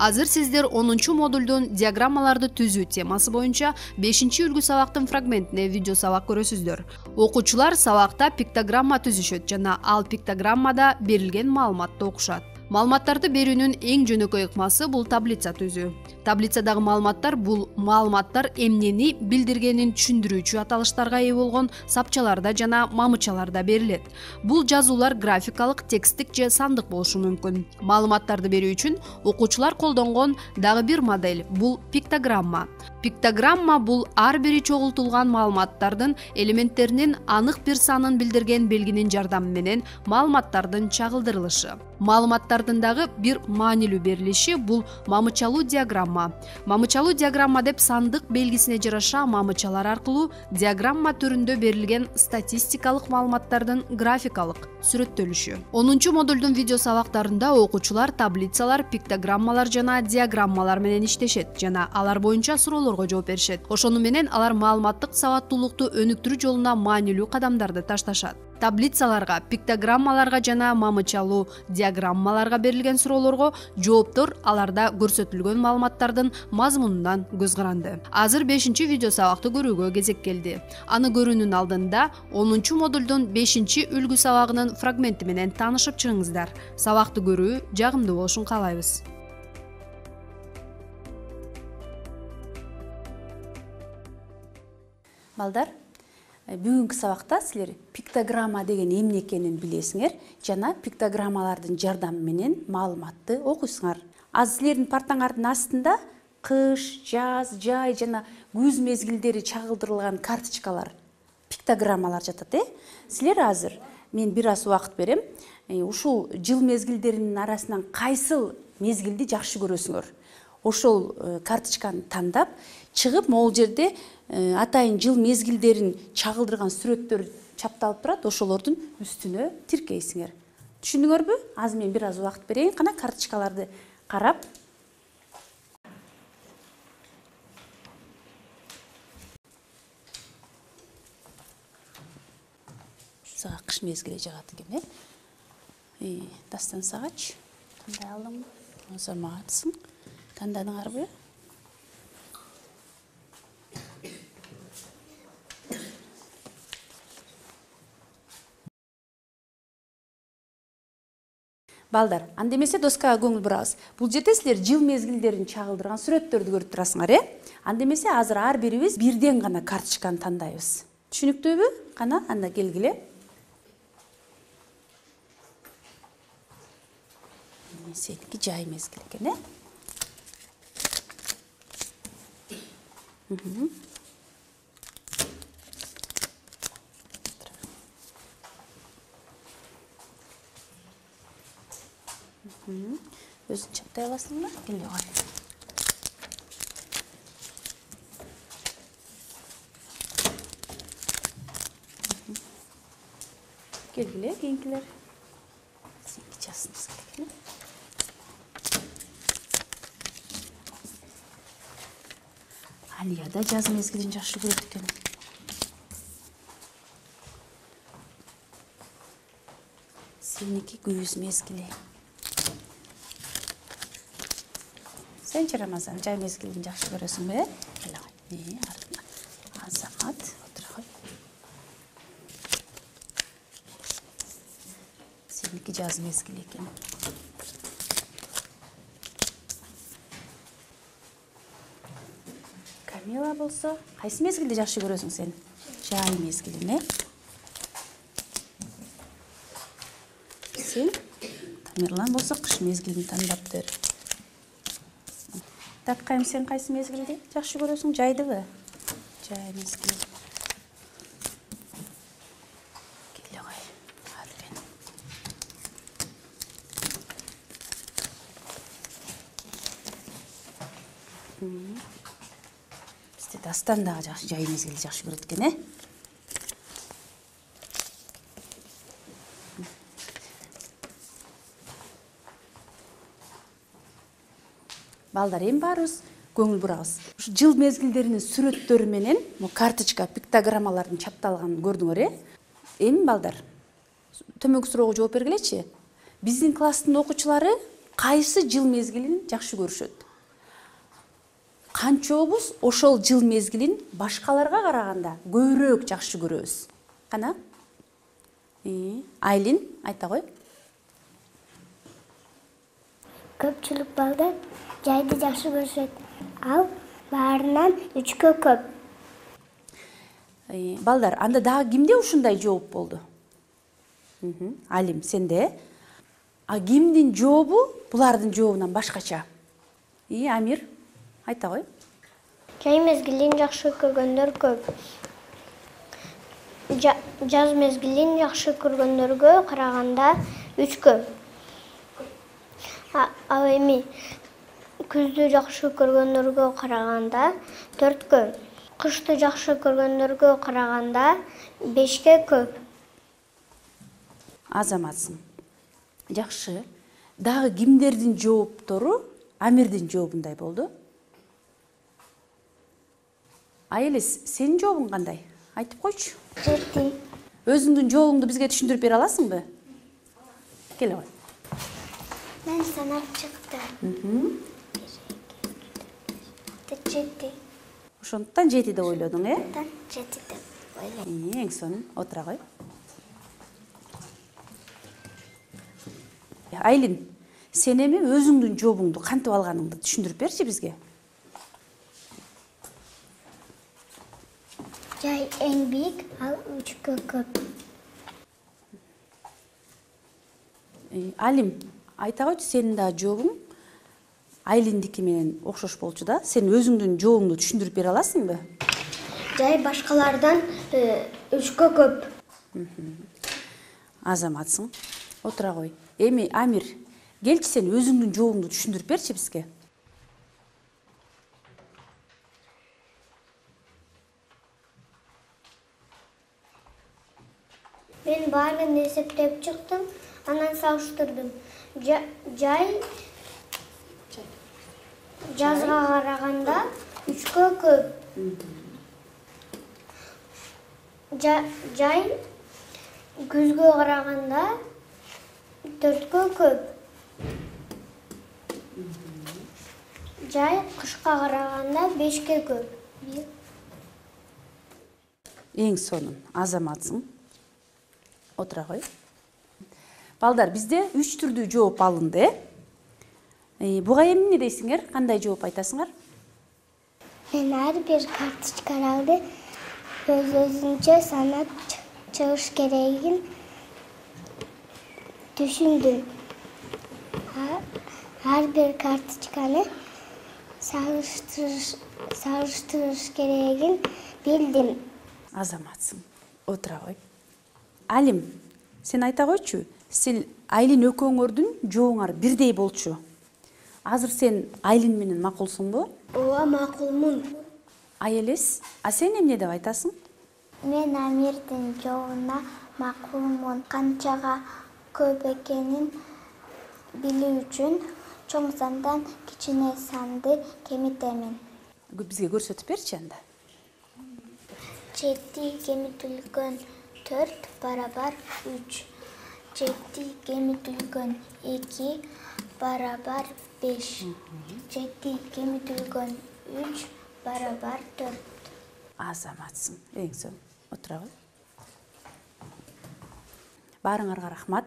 Азыр сиздер 10-модулдун диаграммаларды түзүү темасы боюнча 5-үлгү сабактын фрагментине видео сабак көрөсүздөр. Окуучулар сабакта пиктограмма түзүшөт жана ал пиктограммада берилген маалыматты окушат. Маалыматтарды берүүнүн эң жөнөкөй ыкмасы бул таблица түзүү. Таблицадагы маалыматтар бул маалыматтар эмнени билдиргенин түшүндүрүүчү аталыштарга ээ болгон сапчаларда жана мамычаларда берилет. Бул жазуулар графикалык, текстик же сандык болушу мүмкүн. Маалыматтарды берүү үчүн окуучулар колдонгон дагы бир модель бул пиктограмма. Пиктограмма бул ар бири чогултулган маалыматтардын элементтеринин анык бир санын билдирген белгинин жардамы менен маалыматтардын чагылдырылышы. Маалыматтардын дагы бир маанилүү берилиши бул мамычалуу диаграмма. Мамычалуу диаграмма деп сандык белгисине жараша мамычалар аркылуу диаграмма түрүндө берилген статистикалык маалыматтардын графикалык сүрөттөлүшү. 10-модулдун видео сабактарында окуучулар таблицалар, пиктограммалар жана диаграммалар менен иштешет жана алар боюнча суроолорго жооп беришет. Ошону менен алар маалыматтык сабаттуулукту өнүктүрүү жолуна маанилүү кадамдарды ташташат. Таблицаларга, пиктограммаларга жана мамычалуу диаграммаларга берилген суроолорго жооптор аларда көрсөтүлгөн маалыматтардын мазмунунан көз каранды. Азыр 5-видео сабакты көрүүгө кезек келди. Аны көрүүнүн алдында 10-модулдун 5-үлгү сабагынын фрагменти менен таанышып чыгыңыздар. Сабакты көрүү жагымдуу болушун каалайбыз. Балдар, бүгүнкү сабакта силер пиктограмма деген эмне экенин билесиңер жана пиктограммалардын жардамы менен маалыматты окуйсуңар. Азыр силердин партаңардын астында кыш, жаз, жай жана күз мезгилдери чагылдырылган карточкалар, пиктограммалар жатат. Силер азыр мен бир аз убакыт берем. Ушул жыл мезгилдеринин арасынан кайсыл мезгилди жакшы көрөсүңөр? Ошол карточканы тандап чыгып, могул жерде атайын жыл мезгилдерин чагылдырган сүрөттөр чапталып турат, ошолордун үстүнө тиркейсиңер. Түшүндүңөрбү? Азыр мен бир аз убакыт берейин, кана карточкаларды карап. Сага кыш мезгили жагат экен, Дастан сагач. Тандай алдым. Азаматсың. Тандадыңарбы? Балдар, анда эмесе доскага көңүл бурабыз. Бул жерде силер жыл мезгилдерин чагылдырган сүрөттөрдү көрүп турасыңар, Анда эмесе азыр ар бирибиз бирден гана карточканы тандайбыз. Түшүнүктүүбү? Кана, анда келгиле. Сеники жай мезгил экен, Өзүң чаптай аласыңбы? Келе кой. Келгиле, кийинкилер. Сеники жаз мезгили. Алия да жаз мезгилин жакшы көрөт экен. Сеники күз мезгили. Сен Рамазан жай мезгилин жакшы көрөсүңбү? Азамат, отур кой. Сеники жаз мезгили экен. Камила болсо, кайсы мезгилди жакшы көрөсүң сен? Жай мезгилин, Сен Тамерлан болсо кыш мезгилин тандаптыр. Таткайым, сен кайсы мезгилди жакшы көрөсүң? Жайдыбы? Жай мезгил. Келе кой. Дастан дагы жакшы жай мезгил жакшы көрөт экен, Балдар, эми баарыбыз көңүл бурабыз. Ушу жыл мезгилдеринин сүрөттөрү менен карточка, пиктограммалардын чапталганын көрдүңөр, Эми балдар, төмөнкү суроого жооп бергилечи. Биздин класстын окуучулары кайсы жыл мезгилин жакшы көрүшөт? Канчобуз ошол жыл мезгилин башкаларга караганда көбүрөөк жакшы көрөбүз? Кана? Айлин, айта кой. Көпчүлүк балдар жайды жакшы көрүшөт. Ал баарынан 3-кө көп. Балдар, анда дагы кимде ушундай жооп болду? Алим, сенде? А кимдин жообу булардын жообунан башкача? Амир, айта кой. Жай мезгилин жакшы көргөндөр көп. Жаз мезгилин жакшы көргөндөргө караганда 3-кө. Ал эми күздү жакшы көргөндөргө караганда 4-кө. Кышты жакшы көргөндөргө караганда 5-ке көп. Азаматсың. Жакшы. Дагы кимдердин жооптору Амирдин жообундай болду? Айелес, сенин жообуң кандай? Айтып койчу. Жети. Өзүңдүн жообуңду бизге түшүндүрүп бере аласыңбы? Келе кой. Мен санап чыктым. Жети. Ошондуктан 7 деп ойлодуң, Жети деп ойлойм. Эң сонун, отура кой. Айлин, сен эми өзүңдүн жообуңду кантип алганыңды түшүндүрүп берчи бизге. Жай эң бийик, ал 3-кө көп. Алим, айта койчу, сенин да жообуң Айлиндики менен окшош болчу да. Сен өзүңдүн жообуңду түшүндүрүп бере аласыңбы? Жай башкалардан 3-кө көп. Азаматсың. Отура кой. Эми Амир, келчи сен өзүңдүн жообуңду түшүндүрүп берчи бизге. Мен баарын эсептеп чыктым, анан салыштырдым. Жай жазга караганда 3-кө көп. Жай күзгө караганда 4-кө көп. Жай кышка караганда 5-ке көп. Эң сонун, азаматсың. Отура кой. Балдар, бизде 3 түрдүү жооп алынды. Буга эми эмне дейсиңер? Кандай жооп айтасыңар? Мен ар бир карточкаларды өзүнчө санап чыгыш керегин түшүндүм. Ар бир карточканы салыштырыш керегин билдим. Азаматсың. Отура кой. Алим, сен айта койчу, сен Айлин экөөңөрдүн жообуңар бирдей болчу. Азыр сен Айлин менен макулсуңбу? Ооба, макулмун. Айелес, а сен эмне деп айтасың? Мен Амирдин жообуна макулмун. Канчага көп экенин билүү үчүн чоң сандан кичине санды кемитемин. Бизге көрсөтүп берчи анда. 7 кемитилген 4 барабар 3. 7 кемитилген 2 барабар 5. 7 кемитилген 3 барабар 4. Азаматсың. Эң сонун. Отура кой. Баарыңарга рахмат.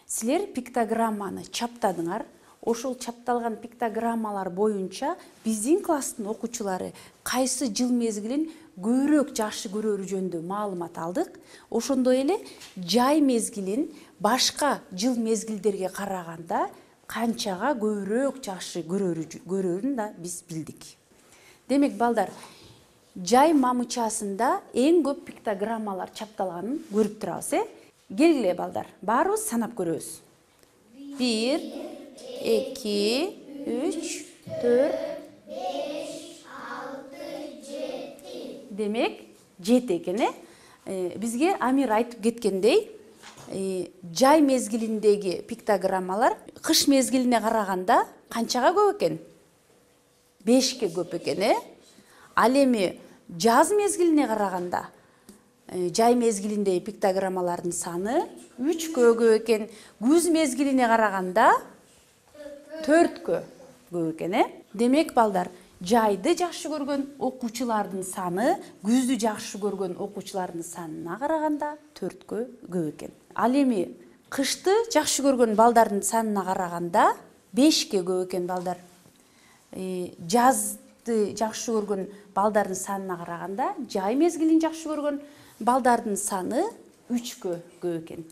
Силер пиктограмманы чаптадыңар. Ошол чапталган пиктограммалар боюнча биздин класстын окуучулары кайсы жыл мезгилин көбүрөөк жакшы көрөрү жөнүндө маалымат алдык. Ошондой эле жай мезгилин башка жыл мезгилдерге караганда канчага көбүрөөк жакшы көрөрүн да биз билдик. Демек балдар, жай мамычасында эң көп пиктограммалар чапталганын көрүп турабыз, Келгиле балдар, баарыбыз санап көрөбүз. 1, 2, 3, 4, 5, 6, 7, демек 7 экен. Бизге Амир айтып кеткендей, жай мезгилиндеги пиктограммалар кыш мезгилине караганда канчага көп экен? 5ке көп экен. Ал эми жаз мезгилине караганда жай мезгилиндеги пиктограммалардын саны 3кө көп экен. Күз мезгилине караганда 4кө көп экен. Демек балдар, жайды жакшы көргөн окуучулардын саны күздү жакшы көргөн окуучулардын санына караганда 4кө көп экен. Ал эми кышты жакшы көргөн балдардын санына караганда 5ке көп экен балдар. Жазды жакшы көргөн балдардын санына караганда жай мезгилин жакшы көргөн балдардын саны 3кө көп экен.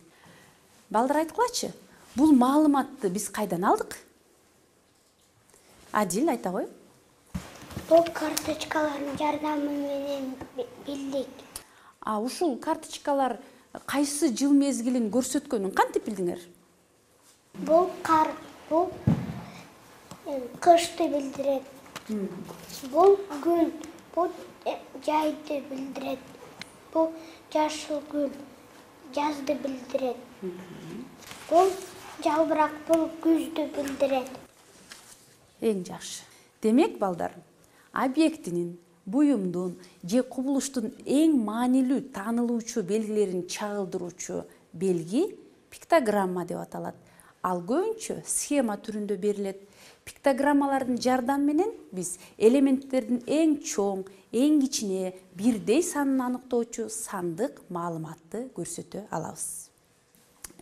Балдар айткылачы, бул маалыматты биз кайдан алдык? Адил, айта кой. Бул карточкалардын жардамы менен билдик. Ушул карточкалар кайсы жыл мезгилин көрсөткөнүн кантип билдиңер? Бул кышты билдирет. Бул күн, бул жайды билдирет. Бул жашыл күн, жазды билдирет. Бул жалбырак, бул күздү билдирет. Эң жакшы. Демек балдар, объектинин, буюмдун же кубулуштун эң маанилүү таанылуучу белгилерин чагылдыруучу белги пиктограмма деп аталат. Ал көбүнчө схема түрүндө берилет. Пиктограммалардын жардамы менен биз элементтердин эң чоң, эң кичине, бирдей санын аныктоочу сандык маалыматты көрсөтө алабыз.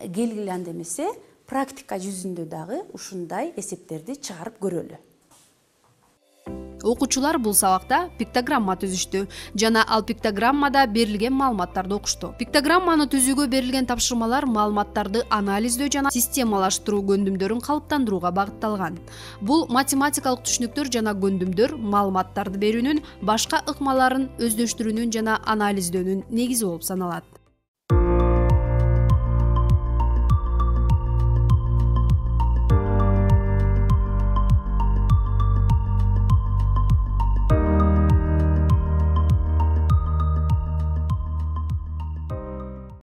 Келгиле анда эмесе, практика жүзүндө дагы ушундай эсептерди чыгарып көрөлү. Окуучулар бул сабакта пиктограмма түзүштү жана ал пиктограммада берилген маалыматтарды окушту. Пиктограмманы түзүүгө берилген тапшырмалар маалыматтарды анализдөө жана системалаштыруу көндүмдөрүн калыптандырууга багытталган. Бул математикалык түшүнүктөр жана көндүмдөр маалыматтарды берүүнүн башка ыкмаларын өздөштүрүүнүн жана анализдөөнүн негизи болуп саналат.